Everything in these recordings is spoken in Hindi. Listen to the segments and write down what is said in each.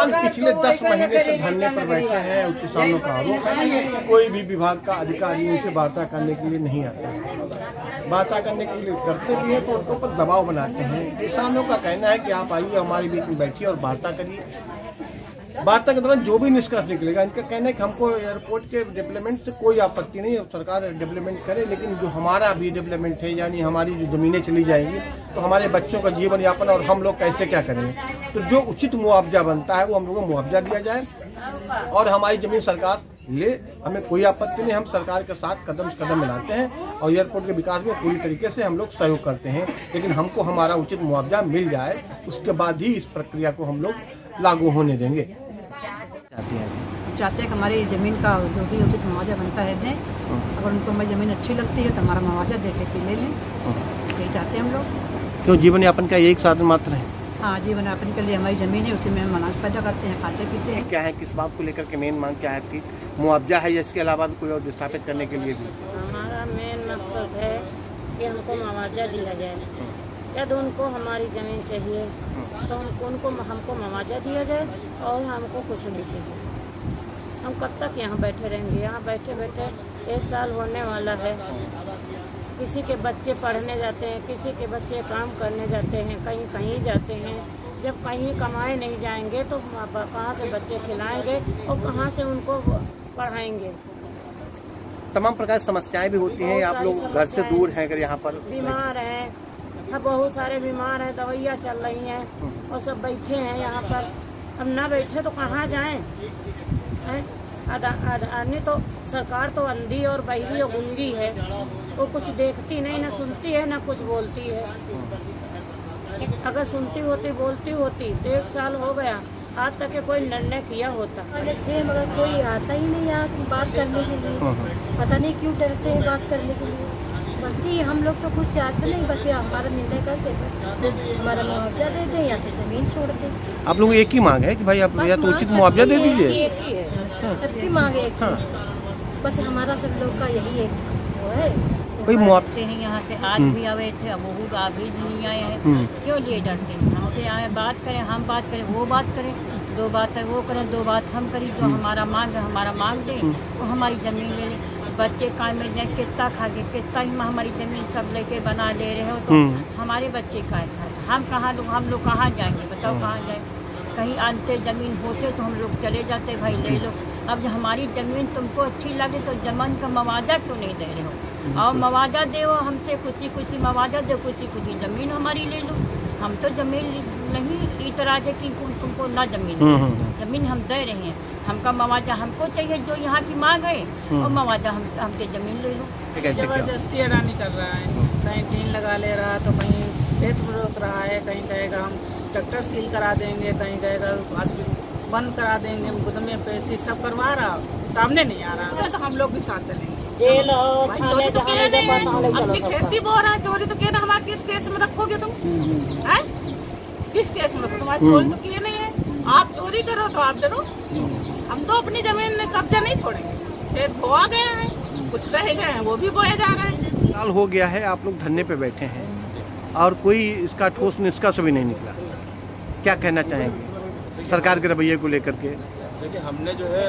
किसान पिछले 10 महीने से धरने पर बैठे हैं और किसानों का आरोप है कि कोई भी विभाग का अधिकारी उनसे वार्ता करने के लिए नहीं आता। वार्ता करने के लिए करते भी हैं तो उनके ऊपर दबाव बनाते हैं। किसानों का कहना है कि आप आइए हमारे बीच में बैठिए और वार्ता करिए। वार्ता के दौरान जो भी निष्कर्ष निकलेगा, इनका कहना है कि हमको एयरपोर्ट के डेवलपमेंट से कोई आपत्ति नहीं है, सरकार डेवलपमेंट करे, लेकिन जो हमारा भी डेवलपमेंट है यानी हमारी जो जमीनें चली जाएंगी तो हमारे बच्चों का जीवन यापन और हम लोग कैसे क्या करेंगे। तो जो उचित मुआवजा बनता है वो हम लोगों को मुआवजा दिया जाए और हमारी जमीन सरकार ले, हमें कोई आपत्ति नहीं। हम सरकार के साथ कदम से कदम मिलाते हैं और एयरपोर्ट के विकास में पूरी तरीके से हम लोग सहयोग करते हैं, लेकिन हमको हमारा उचित मुआवजा मिल जाए, उसके बाद ही इस प्रक्रिया को हम लोग लागू होने देंगे। चाहते हैं कि हमारी ज़मीन का जो भी उचित मुआवजा बनता है दें। अगर उनको हमारी ज़मीन अच्छी लगती है तो हमारा मुआवजा दे के ले लें, यही चाहते हैं हम लोग। क्यों जीवन यापन का एक साधन मात्र है? हाँ, जीवन यापन के लिए हमारी ज़मीन है, उसी में हम अनाज पैदा करते हैं, खाते पीते हैं। क्या है, किस बात को लेकर के मेन मांग क्या है आपकी? मुआवजा है या इसके अलावा भी कोई और विस्थापित करने के लिए भी? हमारा मेन मकसद है कि हमको मुआवजा दिया जाए। यदि उनको हमारी ज़मीन चाहिए तो हमको मुआवजा दिया जाए और हमको कुछ नहीं चाहिए। हम कब तक यहाँ बैठे रहेंगे? यहाँ बैठे बैठे 1 साल होने वाला है। किसी के बच्चे पढ़ने जाते हैं, किसी के बच्चे काम करने जाते हैं, कहीं कहीं जाते हैं। जब कहीं कमाए नहीं जाएंगे तो कहाँ से बच्चे खिलाएंगे और कहाँ से उनको पढ़ाएंगे। तमाम प्रकार की समस्याएं भी होती हैं। आप लोग घर से दूर हैं, अगर यहाँ पर बीमार हैं, बहुत सारे बीमार हैं, दवाइयाँ चल रही हैं और सब बैठे हैं यहाँ पर। हम ना बैठे तो कहाँ जाएं? नहीं तो सरकार तो अंधी और बहरी और गूंगी है, वो कुछ देखती नहीं, ना सुनती है, ना कुछ बोलती है। अगर सुनती होती बोलती होती तो 1 साल हो गया, आज तक के कोई निर्णय किया होता। मगर कोई आता ही नहीं यहाँ बात करने के लिए। पता नहीं क्यों डरते हैं बात करने के लिए। बल्कि हम लोग तो कुछ चाहते नहीं, बस हमारा निर्णय कर देते, हमारा मुआवजा दे दें या तो जमीन छोड़ दें। आप लोग एक ही मांग है कि भाई आप या तो उचित मुआवजा दे दीजिए। सबकी मांग एक बस हमारा सब लोग का यही एक वो है। कोई मुआवजे हैं यहाँ से आज भी आए थे, अब वो अभी भी नहीं आए हैं। क्यों लिए डरते हैं? हमसे आए बात करें, हम बात करें, वो बात करें, 2 बात है वो करें, 2 बात हम करें। जो हमारा मांग है हमारा मांग दें, वो हमारी जमीन ले लें। बच्चे काम में जाए, कितना खा के कितना ही हमारी जमीन सब लेके बना ले रहे हो तो हमारे बच्चे का है। हम लोग कहाँ जाएंगे? बताओ कहाँ जाए? कहीं आते ज़मीन होते तो हम लोग चले जाते, भाई ले लो। अब जो हमारी ज़मीन तुमको अच्छी लगे तो जमीन का मुआवजा क्यों नहीं दे रहे हो? और मुआवजा दे, हमसे कुछ मुआवजा दे, कुछ ज़मीन हमारी ले लो। हम तो ज़मीन नहीं इतराज है कि तुमको ना ज़मीन हम दे रहे हैं। हमका मुआवजा हमको चाहिए, जो यहाँ की मांग है और मुआवजा हमसे ज़मीन ले लो। जबरदस्ती अडानी कर रहा है, कहीं टीन लगा ले रहा है तो कहीं पेट रोक रहा है, कहीं कहेगा हम ट्रैक्टर सील करा देंगे, कहीं कहेगा बंद करा देंगे, मुकदमे पैसे सब करवा रहा, सामने नहीं आ रहा। तो हम लोग भी साथ चलेंगे। चोरी तो किया नहीं है, अपनी खेती बो रहा है, चोरी तो किया ना। हमारा किस केस में रखोगे तुम? है किस केस में रखो? तुम्हारी चोरी तो किए नहीं है। आप चोरी करो तो आप डरो। हम तो अपनी जमीन में कब्जा नहीं छोड़ेंगे। खेत बोआ गया है, कुछ रह गए हैं वो भी बोया जा रहा है। साल हो गया है, आप लोग धरने पे बैठे हैं और कोई इसका ठोस निष्कर्ष भी नहीं निकला। क्या कहना चाहेंगे सरकार के रवैये को लेकर के? देखिए, हमने जो है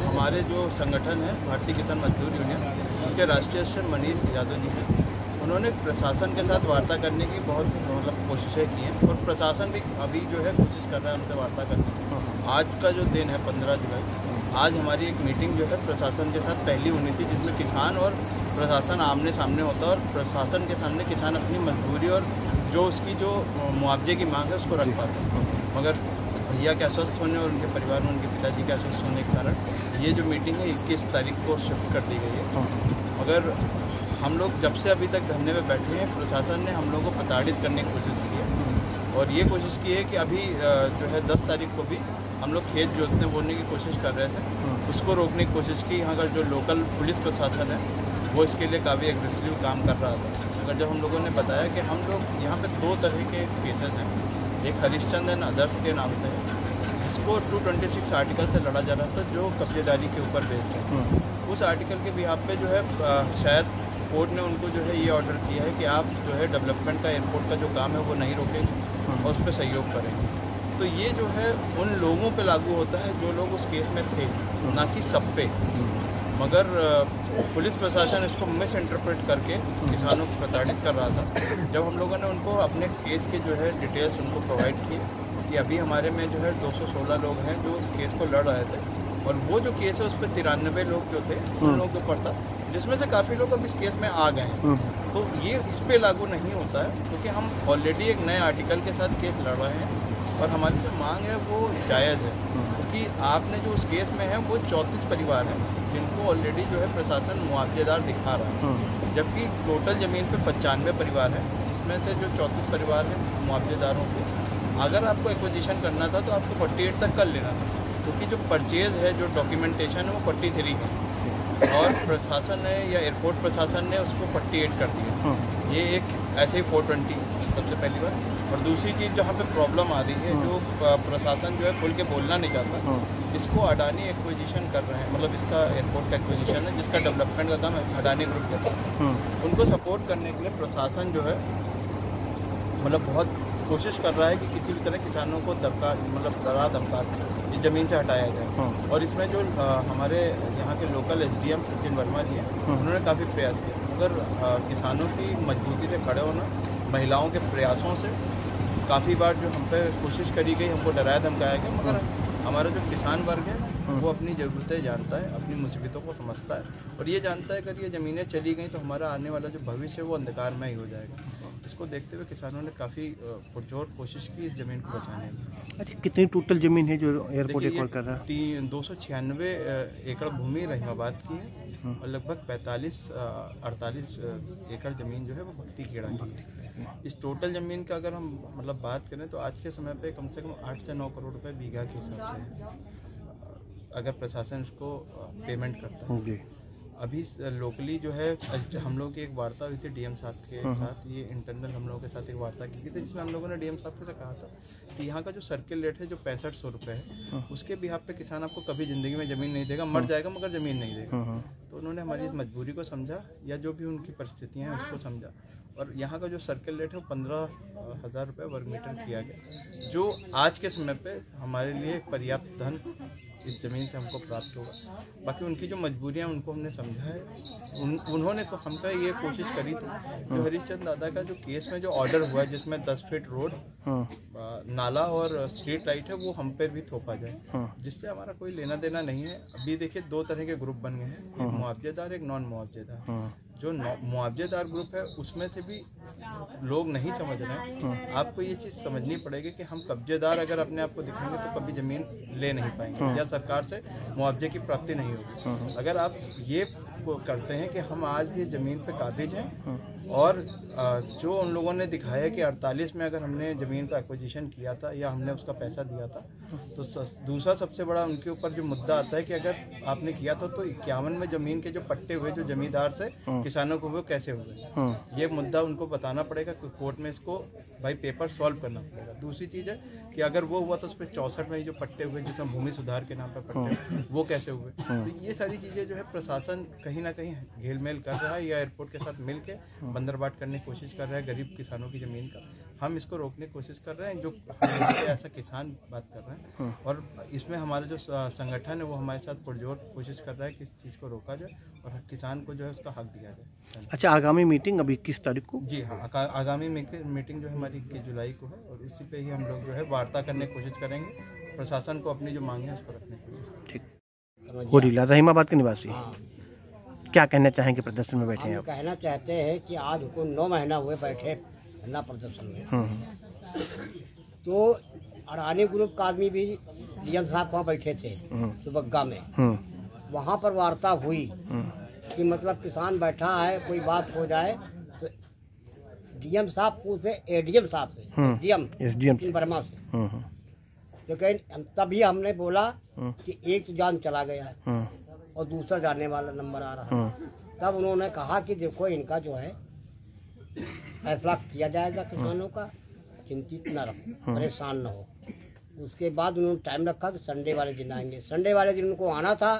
हमारे जो संगठन है भारतीय किसान मजदूर यूनियन, उसके राष्ट्रीय अध्यक्ष मनीष यादव जी हैं, उन्होंने प्रशासन के साथ वार्ता करने की बहुत कोशिशें की हैं और प्रशासन भी अभी जो है कोशिश कर रहा है उनसे वार्ता करने की। आज का जो दिन है 15 जुलाई, आज हमारी एक मीटिंग जो है प्रशासन के साथ पहली होनी थी, जिसमें किसान और प्रशासन आमने सामने होता है और प्रशासन के सामने किसान अपनी मजदूरी और जो उसकी जो मुआवजे की मांग है उसको रख पाते हैं। मगर भैया के अस्वस्थ होने और उनके परिवार में उनके पिताजी के अस्वस्थ होने के कारण ये जो मीटिंग है 21 तारीख को शिफ्ट कर दी गई है। मगर हम लोग जब से अभी तक धरने में बैठे हैं, प्रशासन ने हम लोगों को प्रताड़ित करने की कोशिश की है और ये कोशिश की है कि अभी जो है 10 तारीख को भी हम लोग खेत जोतने बोलने की कोशिश कर रहे थे, उसको रोकने की कोशिश की। यहाँ का जो लोकल पुलिस प्रशासन है वो इसके लिए काफ़ी एग्रेसिव काम कर रहा था। मगर जब हम लोगों ने बताया कि हम लोग यहाँ पे 2 तरह के केसेस हैं, एक हरिश्चंद्र एंड अदर्स के नाम से है, जिसको 226 आर्टिकल से लड़ा जा रहा था, जो कब्जेदारी के ऊपर बेस्ड है। उस आर्टिकल के बिहाफ पे जो है शायद कोर्ट ने उनको जो है ये ऑर्डर किया है कि आप जो है डेवलपमेंट का एयरपोर्ट का जो काम है वो नहीं रोकेंगे और उस पर सहयोग करेंगे। तो ये जो है उन लोगों पे लागू होता है जो लोग उस केस में थे, ना कि सब पे। मगर पुलिस प्रशासन इसको मिस इंटरप्रेट करके किसानों को प्रताड़ित कर रहा था। जब हम लोगों ने उनको अपने केस के जो है डिटेल्स उनको प्रोवाइड किए कि अभी हमारे में जो है 216 लोग हैं जो इस केस को लड़ रहे थे, और वो जो केस है उस पर 93 लोग जो थे उन लोगों के ऊपर था, जिसमें से काफ़ी लोग अब इस केस में आ गए हैं। तो ये इस पर लागू नहीं होता है, क्योंकि हम ऑलरेडी एक नए आर्टिकल के साथ केस लड़ रहे हैं और हमारी जो मांग है वो जायज़ है, क्योंकि आपने जो उस केस में है वो 34 परिवार हैं जिनको ऑलरेडी जो है प्रशासन मुआवजेदार दिखा रहा है, जबकि टोटल ज़मीन पे 95 परिवार हैं, जिसमें से जो 34 परिवार हैं मुआवजेदारों को अगर आपको एक्विजिशन करना था तो आपको 48 तक कर लेना था, क्योंकि जो परचेज है, जो डॉक्यूमेंटेशन है वो 43 है और प्रशासन ने या एयरपोर्ट प्रशासन ने उसको 48 कर दिया। ये एक ऐसे ही 420 सबसे पहली बार। और दूसरी चीज़ जहाँ पे प्रॉब्लम आ रही है, जो प्रशासन जो है खुल के बोलना नहीं चाहता, इसको अडानी एक्विजिशन कर रहे हैं, मतलब इसका एयरपोर्ट का एक्विजिशन है जिसका डेवलपमेंट का काम अडानी ग्रुप करता है। उनको सपोर्ट करने के लिए प्रशासन जो है मतलब बहुत कोशिश कर रहा है कि किसी भी तरह किसानों को डरा धमका इस ज़मीन से हटाया जाए। और इसमें जो हमारे यहाँ के लोकल SDM सचिन वर्मा जी हैं, उन्होंने काफ़ी प्रयास किया, मगर किसानों की मजबूती से खड़े होना, महिलाओं के प्रयासों से काफ़ी बार जो हम पे कोशिश करी गई, हमको डराया धमकाया गया, मगर हमारा जो किसान वर्ग है वो अपनी ज़रूरतें जानता है, अपनी मुसीबतों को समझता है और ये जानता है कि अगर ये ज़मीनें चली गई तो हमारा आने वाला जो भविष्य है वो अंधकार में ही हो जाएगा। इसको देखते हुए किसानों ने काफ़ी पुरजोर कोशिश की इस ज़मीन को बचाने की। अच्छा, कितनी टोटल ज़मीन है जो एयरपोर्ट एक्वायर कर रहा है? 296 एकड़ भूमि रहीमाबाद की है और लगभग 45-48 एकड़ ज़मीन जो है वो भक्ति खेड़ा की है। इस टोटल ज़मीन का अगर हम मतलब बात करें तो आज के समय पे कम से कम 8 से 9 करोड़ रुपए बीघा के हिसाब से है, अगर प्रशासन इसको पेमेंट करता है। अभी लोकली जो है हम लोग की एक वार्ता हुई थी DM साहब के साथ, ये इंटरनल हम लोगों के साथ एक वार्ता की थी, जिसमें हम लोगों ने DM साहब से कहा था कि यहाँ का जो सर्किल रेट है जो 6500 रुपये है, उसके बिहाफ पे किसान आपको कभी ज़िंदगी में ज़मीन नहीं देगा, मर जाएगा मगर ज़मीन नहीं देगा। तो उन्होंने हमारी इस मजबूरी को समझा या जो भी उनकी परिस्थितियाँ हैं उसको समझा और यहाँ का जो सर्किल रेट है वो 15,000 रुपये वर्ग मीटर किया गया, जो आज के समय पे हमारे लिए पर्याप्त धन इस ज़मीन से हमको प्राप्त होगा। बाकी उनकी जो मजबूरियाँ उनको हमने समझा है, उन्होंने तो हम पे ये कोशिश करी थी जो हरीशचंद दादा का जो केस में जो ऑर्डर हुआ है जिसमें 10 फीट रोड, नाला और स्ट्रीट लाइट है वो हम पे भी थोपा जाए, जिससे हमारा कोई लेना देना नहीं है। अभी देखिए 2 तरह के ग्रुप बन गए हैं, एक मुआवजेदार एक नॉन मुआवजेदार। जो मुआवजेदार ग्रुप है उसमें से भी लोग नहीं समझ रहे हैं। आपको ये चीज़ समझनी पड़ेगी कि हम कब्जेदार अगर अपने आप को दिखाएंगे तो कभी ज़मीन ले नहीं पाएंगे या सरकार से मुआवजे की प्राप्ति नहीं होगी। अगर आप ये करते हैं कि हम आज भी ज़मीन पे काबिज हैं और जो उन लोगों ने दिखाया कि 48 में अगर हमने ज़मीन का एक्विजिशन किया था या हमने उसका पैसा दिया था, तो दूसरा सबसे बड़ा उनके ऊपर जो मुद्दा आता है कि अगर आपने किया था तो 51 में ज़मीन के जो पट्टे हुए जो जमींदार से किसानों को वो कैसे हुए, ये मुद्दा उनको बताना पड़ेगा। कोर्ट में इसको भाई पेपर सॉल्व करना पड़ेगा। दूसरी चीज़ है कि अगर वो हुआ तो उस पर 64 में जो पट्टे हुए जिसमें भूमि सुधार के नाम पर पट्टे वो कैसे हुए। तो ये सारी चीज़ें जो है प्रशासन कहीं ना कहीं घेलमेल कर रहा है या एयरपोर्ट के साथ मिल के बंदरबाट करने की कोशिश कर रहा है गरीब किसानों की ज़मीन का। हम इसको रोकने की कोशिश कर रहे हैं, जो ऐसा किसान बात कर रहे हैं और इसमें हमारा जो संगठन है वो हमारे साथ पुरजोर कोशिश कर रहा है कि इस चीज़ को रोका जाए और किसान को जो है उसका हक दिया जाए। अच्छा, आगामी मीटिंग अभी 21 तारीख को? जी हाँ, आगामी मीटिंग जो है हमारी 21 जुलाई को है और इसी पे ही हम लोग जो है वार्ता करने की कोशिश करेंगे, प्रशासन को अपनी जो मांग है उसको रखने की कोशिश। ठीक। होरीला रहीमाबाद के निवासी क्या कहना चाहेंगे प्रदर्शन में बैठे हैं? हम कहना चाहते हैं कि आज को 9 महीना हुए बैठे धरना प्रदर्शन में, तो अडानी ग्रुप का आदमी भी DM साहब वहाँ बैठे थे सुबग्गा में, वहाँ पर वार्ता हुई कि मतलब किसान बैठा है कोई बात हो जाए तो DM साहब पूछे ADM साहब से, SDM वर्मा से। लेकिन तभी हमने बोला कि एक तो जान चला गया है और दूसरा जाने वाला नंबर आ रहा है। तब उन्होंने कहा कि देखो इनका जो है फैसला किया जाएगा, किसानों का चिंतित न रहो, परेशान न हो। उसके बाद उन्होंने टाइम रखा कि संडे वाले दिन आएंगे। संडे वाले दिन उनको आना था,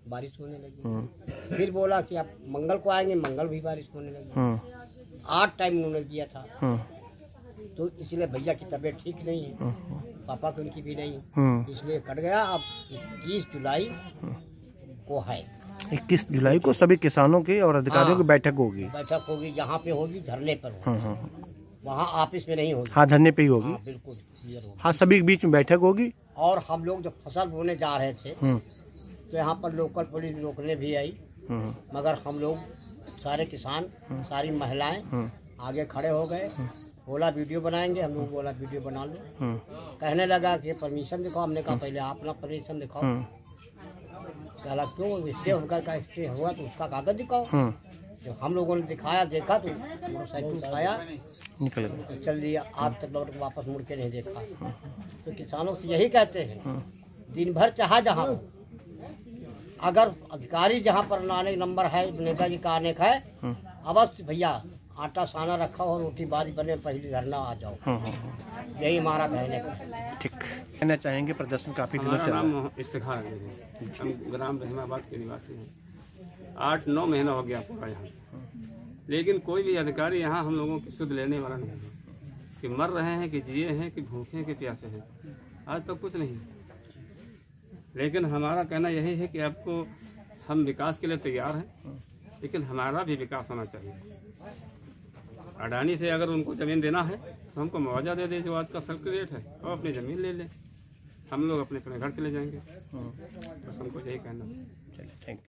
बारिश होने लगी। फिर बोला कि आप मंगल को आएंगे, मंगल भी बारिश होने लगी। 8 टाइम उन्होंने दिया था, तो इसलिए भैया की तबीयत ठीक नहीं है। पापा की उनकी भी नहीं, इसलिए कट गया। अब 21 जुलाई को है, 21 जुलाई को सभी किसानों की और अधिकारियों की बैठक होगी, जहाँ पे होगी धरने पर होगी, वहाँ ऑफिस में नहीं होगी। हाँ, धरने पे ही होगी। हाँ, बिल्कुल क्लियर होगी। हाँ, सभी के बीच में बैठक होगी। और हम लोग जब फसल बोने जा रहे थे तो यहाँ पर लोकल पुलिस रोकने भी आई, मगर हम लोग सारे किसान, सारी महिलाएं आगे खड़े हो गए, बोला वीडियो बनाएंगे। हम लोग बोला वीडियो बना लो। कहने लगा कि परमिशन दिखाओ। हमने कहा पहले आप अपना परमिशन दिखाओ। कहला क्यों, स्टे होकर का स्टे हुआ तो उसका कागज दिखाओ। जब हम लोगों ने दिखाया, देखा तो मोटरसाइकिल उठाया, निकल गए, तो चल दिया। आज तक लौट के वापस मुड़ के नहीं देखा। तो किसानों से यही कहते हैं, दिन भर चाहे जहाँ हो, अगर अधिकारी जहाँ पर आने नंबर है, नेताजी का आने का है, अवश्य भैया आटा साना रखा और रोटी बाजी बने, पहले धरना आ जाओ। यही हमारा कहने का। ठीक, कहना चाहेंगे प्रदर्शन काफी दिनों से। नाम इफ्तिखार है, हम ग्राम रहीमाबाद के निवासी हैं। 8-9 महीना हो गया पूरा यहाँ, लेकिन कोई भी अधिकारी यहाँ हम लोगों की सुध लेने वाला नहीं है कि मर रहे हैं कि जिए हैं कि भूखे कि प्यासे हैं। आज तक कुछ नहीं। लेकिन हमारा कहना यही है कि आपको हम विकास के लिए तैयार हैं, लेकिन हमारा भी विकास होना चाहिए। अडानी से अगर उनको ज़मीन देना है तो हमको मुआवजा दे दे, जो आज का सर्किट रेट है, और अपनी ज़मीन ले लें। हम लोग अपने घर चले जाएंगे। बस हमको यही कहना है। चलिए, थैंक यू।